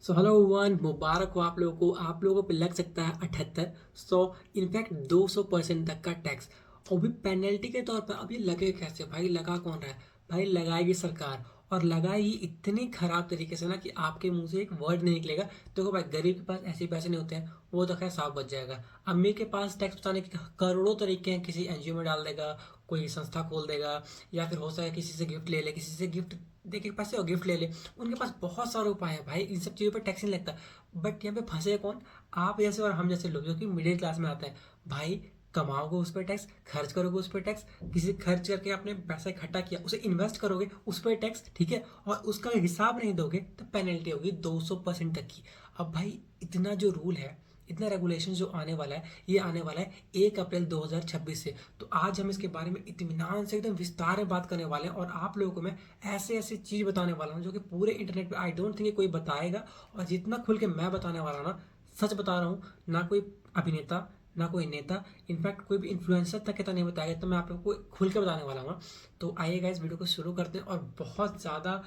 So hello one मुबारक हो आप लोगों पे लग सकता है 78 सौ इनफैक्ट 200% तक का टैक्स। और भी पेनल्टी के तौर पर। अब ये लगे कैसे भाई? लगा कौन रहा है? भाई लगाएगी सरकार। और लगाएगी इतनी खराब तरीके से ना कि आपके मुंह से एक वर्ड नहीं निकलेगा। देखो भाई, गरीब के पास ऐसे पैसे नहीं होते हैं, वो तो खैर साफ बच जाएगा। अमीर के पास टैक्स बचाने के करोड़ों तरीके हैं। किसी एनजीओ में डाल देगा, कोई संस्था खोल देगा, या फिर हो सकता है किसी से गिफ्ट ले ले, किसी से गिफ्ट दे के पैसे और गिफ्ट ले ले। उनके पास बहुत सारे उपाय हैं भाई, इन सब चीज़ों पर टैक्स नहीं लगता। बट यहाँ पे फंसे कौन? आप जैसे और हम जैसे लोग जो कि मिडिल क्लास में आते हैं। भाई, कमाओगे उस पर टैक्स, खर्च करोगे उस पर टैक्स, किसी खर्च करके आपने पैसा इकट्ठा किया उसे इन्वेस्ट करोगे उस पर टैक्स, ठीक है। और उसका हिसाब नहीं दोगे तो पेनल्टी होगी 200% तक की। अब भाई, इतना जो रूल है, इतना रेगुलेशन जो आने वाला है, ये आने वाला है 1 अप्रैल 2026 से। तो आज हम इसके बारे में इत्मीनान से एकदम विस्तार में बात करने वाले हैं, और आप लोगों को मैं ऐसे ऐसे चीज़ बताने वाला हूँ जो कि पूरे इंटरनेट पे आई डोंट थिंक कोई बताएगा। और जितना खुल के मैं बताने वाला हूँ ना, सच बता रहा हूँ, ना कोई अभिनेता, ना कोई नेता, इनफैक्ट कोई भी इन्फ्लुएंसर तक इतना नहीं बताएगा। तो मैं आप लोगों को खुल के बताने वाला हूँ। तो आइएगा, इस वीडियो को शुरू करते हैं। और बहुत ज़्यादा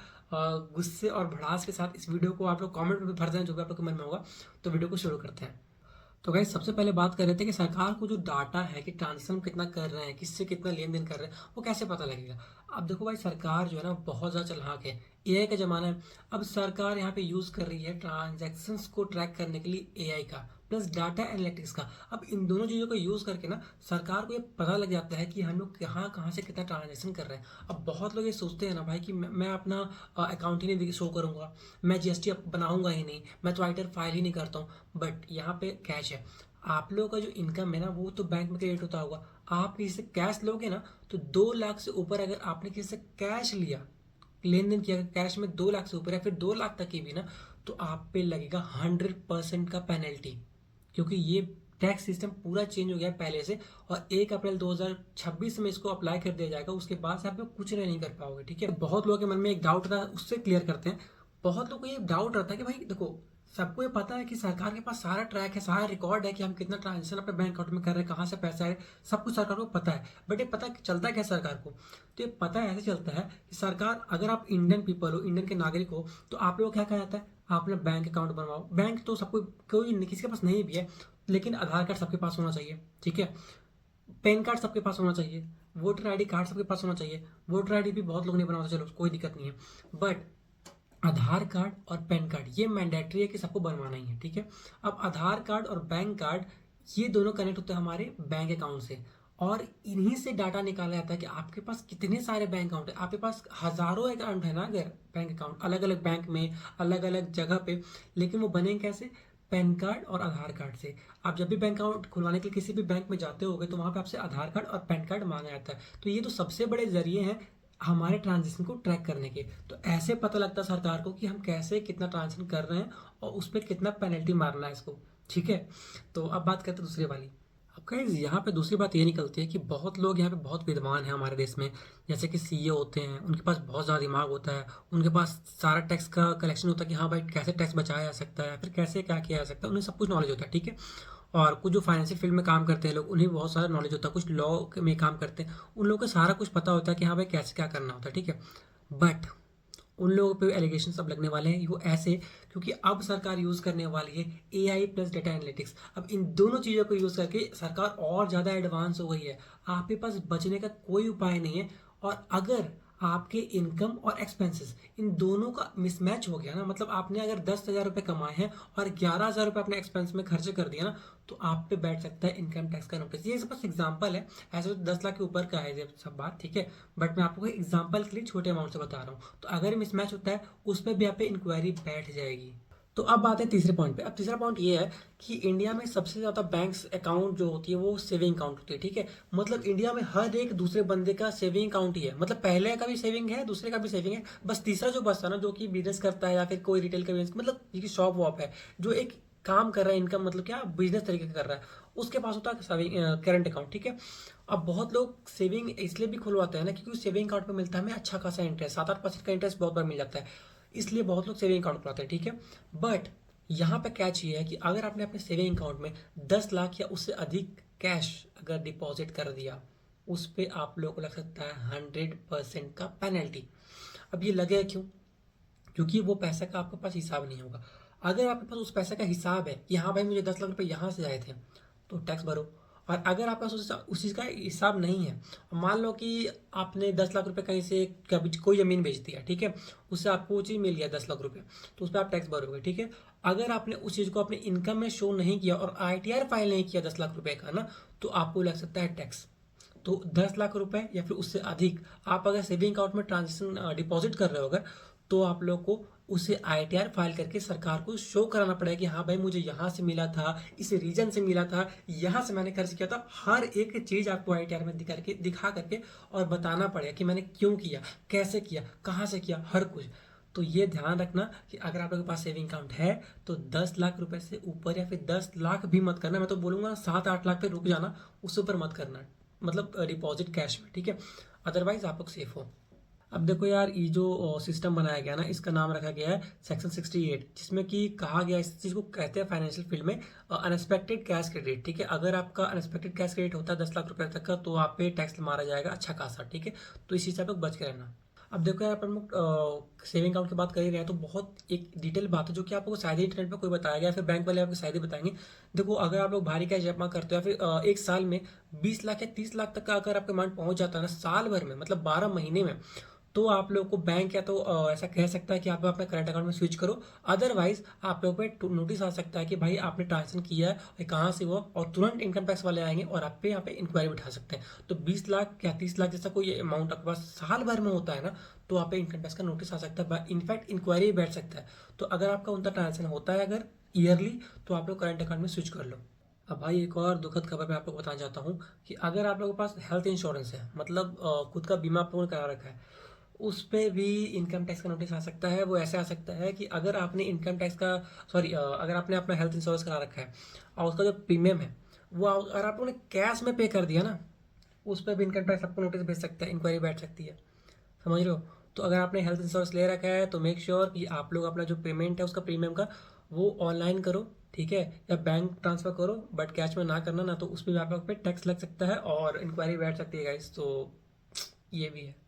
गुस्से और भड़ास के साथ इस वीडियो को आप लोग कमेंट में भी भर दें, जो भी आप लोग के मन में होगा। तो वीडियो को शुरू करते हैं। तो गाइस, सबसे पहले बात कर रहे थे कि सरकार को जो डाटा है कि ट्रांजेक्शन कितना कर रहे हैं, किससे कितना लेन देन कर रहे हैं, वो कैसे पता लगेगा। अब देखो भाई, सरकार जो है ना बहुत ज़्यादा चालाक है। एआई का ज़माना है। अब सरकार यहाँ पे यूज़ कर रही है ट्रांजैक्शंस को ट्रैक करने के लिए एआई का, प्लस डाटा एनालिटिक्स का। अब इन दोनों चीज़ों को यूज़ करके ना सरकार को ये पता लग जाता है कि हम लोग कहाँ कहाँ से कितना ट्रांजेक्शन कर रहे हैं। अब बहुत लोग ये सोचते हैं ना भाई कि मैं अपना अकाउंट ही नहीं शो करूँगा, मैं जीएसटी बनाऊंगा ही नहीं, मैं तो आइटर फाइल ही नहीं करता हूँ। बट यहाँ पे कैश है। आप लोगों का जो इनकम है ना, वो तो बैंक में क्रेडिट होता होगा। आप किसी से कैश लोगे ना, तो 2 लाख से ऊपर अगर आपने किसी से कैश लिया, लेन देन किया कैश में 2 लाख से ऊपर या फिर 2 लाख तक की भी ना, तो आप पे लगेगा 100% का पेनल्टी। क्योंकि ये टैक्स सिस्टम पूरा चेंज हो गया है पहले से। और 1 अप्रैल 2026 में इसको अप्लाई कर दिया जाएगा। उसके बाद से आप लोग कुछ नहीं कर पाओगे, ठीक है। बहुत लोगों के मन में एक डाउट था, उससे क्लियर करते हैं। बहुत लोगों को ये डाउट रहता है कि भाई देखो, सबको ये पता है कि सरकार के पास सारा ट्रैक है, सारा रिकॉर्ड है कि हम कितना ट्रांजेक्शन अपने बैंक अकाउंट में कर रहे हैं, कहाँ से पैसा है, सब कुछ सरकार को पता है। बट ये पता चलता है क्या सरकार को? तो ये पता ऐसे चलता है कि सरकार, अगर आप इंडियन पीपल हो, इंडियन के नागरिक हो, तो आप लोग क्या कहा जाता है, आप अपना बैंक अकाउंट बनवाओ। बैंक तो सबको, कोई किसी के पास नहीं भी है, लेकिन आधार कार्ड सबके पास होना चाहिए, ठीक है। पैन कार्ड सबके पास होना चाहिए। वोटर आईडी कार्ड सबके पास होना चाहिए। वोटर आईडी भी बहुत लोग नहीं बनवाते, चलो कोई दिक्कत नहीं है। बट आधार कार्ड और पैन कार्ड ये मैंडेटरी है कि सबको बनवाना ही है, ठीक है। अब आधार कार्ड और बैंक कार्ड, ये दोनों कनेक्ट होते हैं हमारे बैंक अकाउंट से। और इन्हीं से डाटा निकाला जाता है कि आपके पास कितने सारे बैंक अकाउंट है। आपके पास हजारों अकाउंट है ना, अगर बैंक अकाउंट अलग अलग बैंक में, अलग अलग जगह पे, लेकिन वो बने कैसे? पैन कार्ड और आधार कार्ड से। आप जब भी बैंक अकाउंट खुलवाने के लिए किसी भी बैंक में जाते होगे, तो वहाँ पे आपसे आधार कार्ड और पैन कार्ड मांगा जाता है। तो ये तो सबसे बड़े जरिए हैं हमारे ट्रांजेक्शन को ट्रैक करने के। तो ऐसे पता लगता है सरकार को कि हम कैसे कितना ट्रांजेक्शन कर रहे हैं, और उस पर कितना पेनल्टी मारना है इसको, ठीक है। तो अब बात करते हैं दूसरी वाली। अब गाइस, यहाँ पे दूसरी बात ये निकलती है कि बहुत लोग यहाँ पे बहुत विद्वान हैं हमारे देश में। जैसे कि सीईओ होते हैं, उनके पास बहुत ज़्यादा दिमाग होता है। उनके पास सारा टैक्स का कलेक्शन होता है कि हाँ भाई, कैसे टैक्स बचाया जा सकता है, फिर कैसे क्या किया जा सकता है, उन्हें सब कुछ नॉलेज होता है, ठीक है। और कुछ जो फाइनेंशियल फील्ड में काम करते हैं लोग, उन्हें बहुत सारा नॉलेज होता है। कुछ लॉ में काम करते हैं, उन लोगों को सारा कुछ पता होता है कि हाँ भाई, कैसे क्या करना होता है, ठीक है। बट उन लोगों पे एलिगेशन अब लगने वाले हैं, वो ऐसे क्योंकि अब सरकार यूज़ करने वाली है एआई प्लस डेटा एनालिटिक्स। अब इन दोनों चीज़ों को यूज़ करके सरकार और ज़्यादा एडवांस हो गई है। आपके पास बचने का कोई उपाय नहीं है। और अगर आपके इनकम और एक्सपेंसेस इन दोनों का मिसमैच हो गया ना, मतलब आपने अगर 10,000 रुपये कमाए हैं और 11,000 रुपये अपने एक्सपेंस में खर्च कर दिया ना, तो आप पे बैठ सकता है इनकम टैक्स का नोटिस। ये बस एग्जांपल है, ऐसे तो 10 लाख के ऊपर का है ये सब बात, ठीक है। बट मैं आपको एग्जांपल के लिए छोटे अमाउंट से बता रहा हूँ। तो अगर मिसमैच होता है, उस पर भी आप पे इंक्वायरी बैठ जाएगी। तो अब बात है तीसरे पॉइंट पे। अब तीसरा पॉइंट ये है कि इंडिया में सबसे ज़्यादा बैंक्स अकाउंट जो होती है वो सेविंग अकाउंट होती है, ठीक है। मतलब इंडिया में हर एक दूसरे बंदे का सेविंग अकाउंट ही है। मतलब पहले का भी सेविंग है, दूसरे का भी सेविंग है, बस तीसरा जो बचता है ना, जो कि बिजनेस करता है या फिर कोई रिटेल का बिजनेस, मतलब जिसकी शॉप वॉप है, जो एक काम कर रहा है, इनकम मतलब क्या बिजनेस तरीके का कर रहा है, उसके पास होता है सेविंग करंट अकाउंट, ठीक है। अब बहुत लोग सेविंग इसलिए भी खुलवाते हैं ना, क्योंकि सेविंग अकाउंट में मिलता है हमें अच्छा खासा इंटरेस्ट, 7-8% का इंटरेस्ट बहुत बार मिल जाता है। इसलिए बहुत लोग सेविंग अकाउंट खुलवाते हैं, ठीक है। बट यहाँ पे कैच ये है कि अगर आपने अपने सेविंग अकाउंट में 10 लाख या उससे अधिक कैश अगर डिपॉजिट कर दिया, उस पे आप लोगों को लग सकता है 100% का पेनल्टी। अब ये लगे क्यों? क्योंकि वो पैसा का आपके पास हिसाब नहीं होगा। अगर आपके पास उस पैसे का हिसाब है कि हाँ भाई मुझे 10 लाख रुपए यहाँ से आए थे, तो टैक्स भरो। और अगर आपके पास उस चीज़ का हिसाब नहीं है, मान लो कि आपने 10 लाख रुपए कहीं से कभी कोई ज़मीन बेच दिया, ठीक है, उससे आपको वो चीज़ मिल गया 10 लाख रुपए, तो उस पर आप टैक्स भरोगे, ठीक है। अगर आपने उस चीज़ को अपने इनकम में शो नहीं किया और ITR फाइल नहीं किया 10 लाख रुपए का ना, तो आपको लग सकता है टैक्स। तो 10 लाख रुपए या फिर उससे अधिक आप अगर सेविंग अकाउंट में ट्रांजेक्शन डिपॉजिट कर रहे हो अगर, तो आप लोग को उसे ITR फाइल करके सरकार को शो कराना पड़ेगा कि हाँ भाई मुझे यहाँ से मिला था, इस रीजन से मिला था, यहाँ से मैंने खर्च किया था। हर एक चीज़ आपको ITR में दिखा करके और बताना पड़ेगा कि मैंने क्यों किया, कैसे किया, कहाँ से किया, हर कुछ। तो ये ध्यान रखना कि अगर आप लोगों के पास सेविंग अकाउंट है तो 10 लाख रुपए से ऊपर या फिर 10 लाख भी मत करना। मैं तो बोलूँगा 7-8 लाख पे रुक जाना, उससे ऊपर मत करना, मतलब डिपॉजिट कैश में, ठीक है। अदरवाइज आप लोग सेफ हो। अब देखो यार, ये जो सिस्टम बनाया गया ना, इसका नाम रखा गया है सेक्शन 68, जिसमें कि कहा गया, इस चीज़ को कहते हैं फाइनेंशियल फील्ड में अनएक्सपेक्टेड कैश क्रेडिट, ठीक है। अगर आपका अनएक्सपेक्टेड कैश क्रेडिट होता है 10 लाख रुपए तक का, तो आप पे टैक्स मारा जाएगा अच्छा खासा, ठीक है। तो इसी से आप लोग बच के रहना। अब देखो यार, अपन लोग सेविंग अकाउंट की बात कर ही रहे हैं, तो बहुत एक डिटेल बात है जो कि आपको शायद ही इंटरनेट पर कोई बताया गया, फिर बैंक वाले आपको शायद ही बताएंगे। देखो, अगर आप लोग भारी कैश जमा करते हो या फिर एक साल में 20 लाख या 30 लाख तक का अगर आपका अमाउंट पहुंच जाता है ना साल भर में, मतलब 12 महीने में, तो आप लोग को बैंक या तो ऐसा कह सकता है कि आप अपने करंट अकाउंट में स्विच करो। अदरवाइज आप लोग पे नोटिस आ सकता है कि भाई आपने ट्रांजेक्शन किया है और कहाँ से हुआ, और तुरंत इनकम टैक्स वाले आएंगे और आप पे यहाँ पे इंक्वायरी बिठा सकते हैं। तो 20 लाख या 30 लाख जैसा कोई अमाउंट आपके पास साल भर में होता है ना, तो आप पे इनकम टैक्स का नोटिस आ सकता है, इनफैक्ट इंक्वायरी भी बैठ सकता है। तो अगर आपका उनका ट्रांजेक्शन होता है अगर ईयरली, तो आप लोग करंट अकाउंट में स्विच कर लो। अब भाई एक और दुखद खबर मैं आप लोग को बताना चाहता हूँ कि अगर आप लोगों के पास हेल्थ इंश्योरेंस है, मतलब खुद का बीमा आप लोगों ने करा रखा है, उस पे भी इनकम टैक्स का नोटिस आ सकता है। वो ऐसे आ सकता है कि अगर आपने इनकम टैक्स का, सॉरी, अगर आपने अपना हेल्थ इंश्योरेंस करा रखा है और उसका जो प्रीमियम है वो अगर आप लोगों ने कैश में पे कर दिया ना, उस पर भी इनकम टैक्स आपको नोटिस भेज सकता है, इंक्वायरी बैठ सकती है। समझ रहे हो? तो अगर आपने हेल्थ इंश्योरेंस ले रखा है तो मेक श्योर कि आप लोग अपना जो पेमेंट है उसका प्रीमियम का, वो ऑनलाइन करो, ठीक है, या बैंक ट्रांसफ़र करो, बट कैश में ना करना, ना तो उस पर भी आप लोग पे टैक्स लग सकता है और इंक्वायरी बैठ सकती है गाइस। तो ये भी है।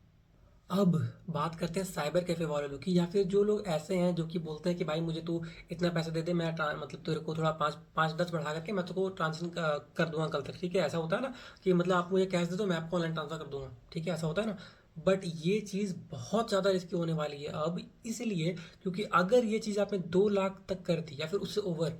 अब बात करते हैं साइबर कैफे वाले लोग की, या फिर जो लोग ऐसे हैं जो कि बोलते हैं कि भाई मुझे तू इतना पैसा दे दे, मैं मतलब तेरे को थोड़ा 5-10 बढ़ा करके मैं तेरे को ट्रांजेक्शन कर दूंगा कल तक, ठीक है। ऐसा होता है ना कि मतलब आप मुझे कैश दे दो, मैं आपको ऑनलाइन ट्रांसफर कर दूंगा, ठीक है, ऐसा होता है ना। बट ये चीज़ बहुत ज़्यादा रिस्की होने वाली है अब, इसलिए क्योंकि अगर ये चीज़ आपने 2 लाख तक कर दी या फिर उससे ओवर,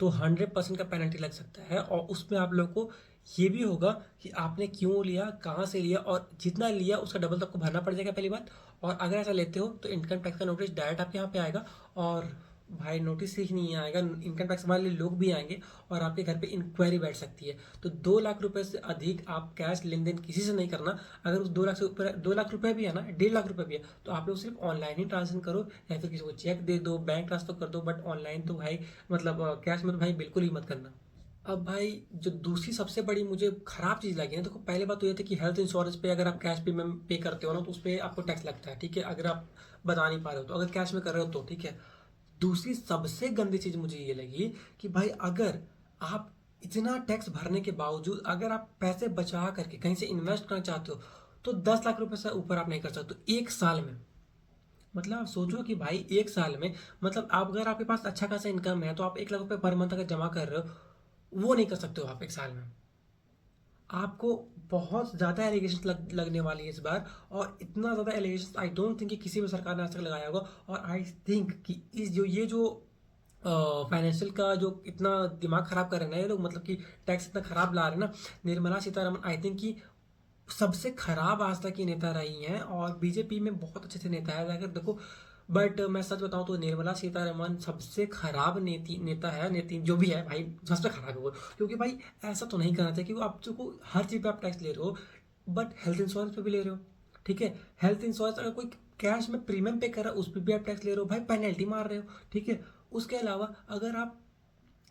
तो 100% का पेनल्टी लग सकता है। और उसमें आप लोग को ये भी होगा कि आपने क्यों लिया, कहाँ से लिया, और जितना लिया उसका डबल तो आपको भरना पड़ जाएगा, पहली बात। और अगर ऐसा लेते हो तो इनकम टैक्स का नोटिस डायरेक्ट आपके यहाँ पे आएगा। और भाई नोटिस ही नहीं आएगा, इनकम टैक्स वाले लोग भी आएंगे और आपके घर पे इंक्वायरी बैठ सकती है। तो 2 लाख रुपए से अधिक आप कैश लेन देन किसी से नहीं करना। अगर उस 2 लाख से ऊपर 2 लाख रुपए भी है ना, 1.5 लाख रुपए भी है, तो आप लोग सिर्फ ऑनलाइन ही ट्रांजेक्शन करो, या फिर किसी को चेक दे दो, बैंक ट्रांसफर कर दो, बट ऑनलाइन तो भाई, मतलब कैश में तो भाई बिल्कुल ही मत करना। अब भाई जो दूसरी सबसे बड़ी मुझे खराब चीज़ लगी है, देखो पहले बात तो ये थी कि हेल्थ इंश्योरेंस पे अगर आप कैश प्रीमियम पे करते हो ना, तो उस पर आपको टैक्स लगता है, ठीक है, अगर आप बता नहीं पा रहे हो तो, अगर कैश में कर रहे हो तो ठीक है। दूसरी सबसे गंदी चीज़ मुझे ये लगी कि भाई अगर आप इतना टैक्स भरने के बावजूद अगर आप पैसे बचा करके कहीं से इन्वेस्ट करना चाहते हो, तो 10 लाख रुपए से ऊपर आप नहीं कर सकते एक साल में। मतलब आप सोचो कि भाई एक साल में, मतलब आप अगर आपके पास अच्छा खासा इनकम है तो आप 1 लाख रुपए पर मंथ अगर जमा कर रहे हो, वो नहीं कर सकते हो आप एक साल में। आपको बहुत ज़्यादा एलिगेशन लगने वाली है इस बार, और इतना ज़्यादा एलिगेशन आई डोंट थिंक कि किसी भी सरकार ने आज तक लगाया होगा। और आई थिंक कि इस जो ये जो फाइनेंशियल का जो इतना दिमाग ख़राब कर रहे हैं ना ये लोग, मतलब कि टैक्स इतना ख़राब ला रहे हैं ना, निर्मला सीतारमण आई थिंक कि सबसे खराब आज तक की नेता रही हैं। और बीजेपी में बहुत अच्छे से नेता है अगर देखो, बट मैं सच बताऊं तो निर्मला सीतारमण सबसे खराब नेता है, नेती जो भी है भाई, सबसे खराब है वो। क्योंकि भाई ऐसा तो नहीं करना चाहिए कि वो आप जो हर चीज़ पे आप टैक्स ले रहे हो, बट हेल्थ इंश्योरेंस पे भी ले रहे हो, ठीक है। हेल्थ इंश्योरेंस अगर कोई कैश में प्रीमियम पे कर रहा है उस पर भी आप टैक्स ले रहे हो, भाई पेनल्टी मार रहे हो, ठीक है। उसके अलावा अगर आप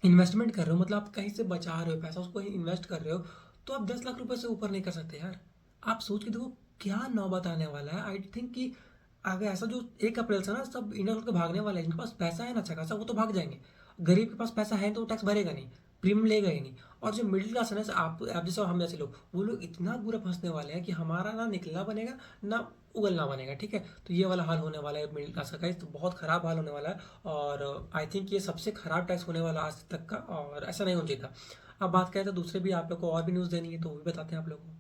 इन्वेस्टमेंट कर रहे हो, मतलब आप कहीं से बचा रहे हो पैसा, उसको इन्वेस्ट कर रहे हो, तो आप 10 लाख रुपए से ऊपर नहीं कर सकते यार। आप सोच के देखो क्या नौबत आने वाला है। आई थिंक कि अगर ऐसा जो 1 अप्रैल से ना सब इंडिया छोड़ के भागने वाले हैं, जिनके पास पैसा है ना अच्छा खासा वो तो भाग जाएंगे। गरीब के पास पैसा है तो वो टैक्स भरेगा नहीं। प्रीमियम लेगा ही नहीं। और जो मिडिल क्लास है ना, आप जैसे हम जैसे लोग, वो लोग इतना बुरा फंसने वाले हैं कि हमारा ना निकलना बनेगा ना उगलना बनेगा, ठीक है। तो ये वाला हाल होने वाला है मिडिल क्लास का गाइस, तो बहुत खराब हाल होने वाला है। और आई थिंक ये सबसे खराब टैक्स होने वाला आज तक का, और ऐसा नहीं होना चाहिए था। अब बात करें तो दूसरे भी आप लोग को और भी न्यूज़ देनी है, तो वो भी बताते हैं आप लोग को।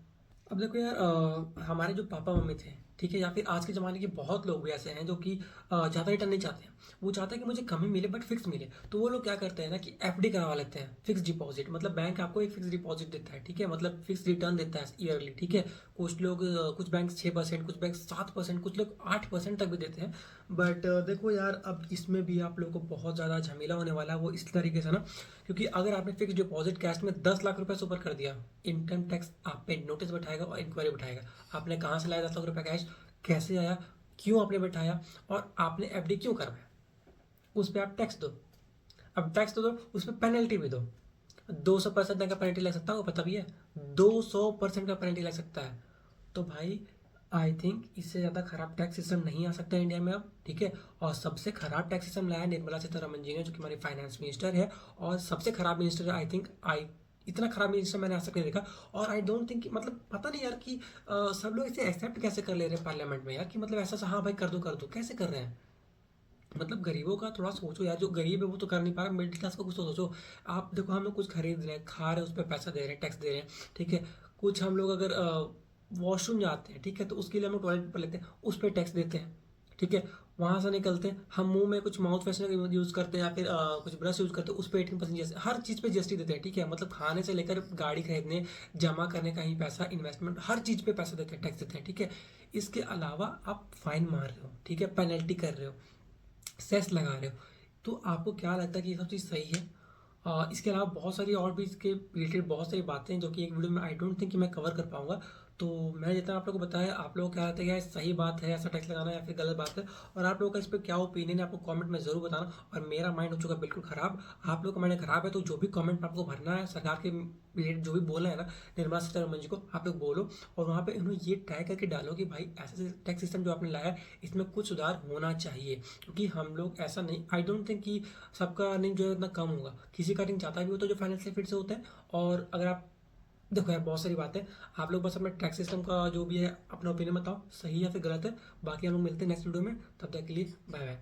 अब देखो यार, हमारे जो पापा मम्मी थे, ठीक है, या फिर आज के ज़माने के बहुत लोग भी ऐसे हैं जो कि ज़्यादा रिटर्न नहीं चाहते हैं। वो चाहते हैं कि मुझे कम ही मिले बट फिक्स मिले। तो वो लोग क्या करते हैं ना कि एफडी करवा लेते हैं, फिक्स डिपॉजिट। मतलब बैंक आपको एक फिक्स डिपॉजिट देता है, ठीक है, मतलब फिक्स रिटर्न देता है ईयरली, ठीक है। कुछ लोग कुछ बैंक 6%, कुछ बैंक 7%, कुछ लोग 8% तक भी देते हैं। बट देखो यार, अब इसमें भी आप लोगों को बहुत ज़्यादा झमेला होने वाला है वो इस तरीके से ना, क्योंकि अगर आपने फिक्स डिपॉजिट कैश में 10 लाख रुपए से ऊपर कर दिया, इनकम टैक्स आप पे नोटिस बैठाएगा और इंक्वायरी बैठाएगा। आपने कहाँ से लाया 10 लाख रुपए कैश, कैसे आया, क्यों आपने बैठाया, और आपने एफडी क्यों करवाया, उस पर आप टैक्स दो। अब टैक्स तो दो, उस पर पेनल्टी भी दो। 200% का पेनल्टी लग सकता है, वो पता भी है। 200% का पेनल्टी लग सकता है। तो भाई, आई थिंक इससे ज़्यादा खराब टैक्स सिस्टम नहीं आ सकता इंडिया में अब, ठीक है। और सबसे खराब टैक्स सिस्टम लाया निर्मला सीतारमन जी ने, जो कि हमारी फाइनेंस मिनिस्टर है। और सबसे खराब मिनिस्टर आई थिंक, आई इतना खराब मिनिस्टर मैंने आज तक नहीं देखा। और आई डोंट थिंक, मतलब पता नहीं यार कि सब लोग इसे एक्सेप्ट कैसे कर ले रहे हैं पार्लियामेंट में यार, कि मतलब ऐसा हाँ भाई कर दो, कैसे कर रहे हैं। मतलब गरीबों का थोड़ा सोचो यार, जो गरीब है वो तो कर नहीं पा रहा, मिडिल क्लास का कुछ तो सोचो। आप देखो, हम लोग कुछ खरीद रहे हैं, खा रहे हैं, उस पर पैसा दे रहे हैं, टैक्स दे रहे हैं, ठीक है। कुछ हम लोग अगर वॉशरूम जाते हैं, ठीक है, तो उसके लिए हम लोग टॉयलेट पेपर लेते हैं, उस पर टैक्स देते हैं, ठीक है। वहाँ से निकलते हैं, हम मुंह में कुछ माउथ फ्रेशनर यूज़ करते हैं या फिर कुछ ब्रश यूज़ करते हैं, उस पर 18% जीएसटी, हर चीज़ पे जीएसटी देते हैं, ठीक है। मतलब खाने से लेकर गाड़ी खरीदने, जमा करने का ही पैसा, इन्वेस्टमेंट, हर चीज़ पे पैसा देते हैं, टैक्स देते हैं, ठीक है। इसके अलावा आप फाइन मार रहे हो, ठीक है, पेनल्टी कर रहे हो, सेस लगा रहे हो। तो आपको क्या लगता है कि ये सब चीज़ सही है? इसके अलावा बहुत सारी और भी इसके रिलेटेड बहुत सारी बातें हैं जो कि एक वीडियो में आई डोंट थिंक कि मैं कवर कर पाऊंगा। तो मैंने जितना आप लोगों को बताया, आप लोगों को क्या लगता है, क्या ये सही बात है ऐसा टैक्स लगाना, या फिर गलत बात है? और आप लोगों का इस पर क्या ओपिनियन है, आपको कमेंट में ज़रूर बताना। और मेरा माइंड हो चुका है बिल्कुल ख़राब, आप लोगों का माइंड ख़राब है, तो जो भी कमेंट आपको भरना है सरकार के रिलेटेड, जो भी बोलना है ना निर्मला सीतारमन जी को, आप लोग बोलो। और वहाँ पे इन्होंने ये टैग करके डालो कि भाई ऐसे टैक्स सिस्टम जो आपने लाया है, इसमें कुछ सुधार होना चाहिए। क्योंकि हम लोग ऐसा नहीं, आई डोंट थिंक कि सबका अर्निंग जो है इतना कम होगा। किसी का अर्निंग ज़्यादा भी होता है जो फाइनेंशियल फिट से होता है। और अगर आप देखो यार, बहुत सारी बातें, आप लोग बस अपने टैक्स सिस्टम का जो भी है अपना ओपिनियन बताओ, सही है या फिर गलत है। बाकी हम लोग मिलते हैं नेक्स्ट वीडियो में, तब तक के लिए बाय बाय।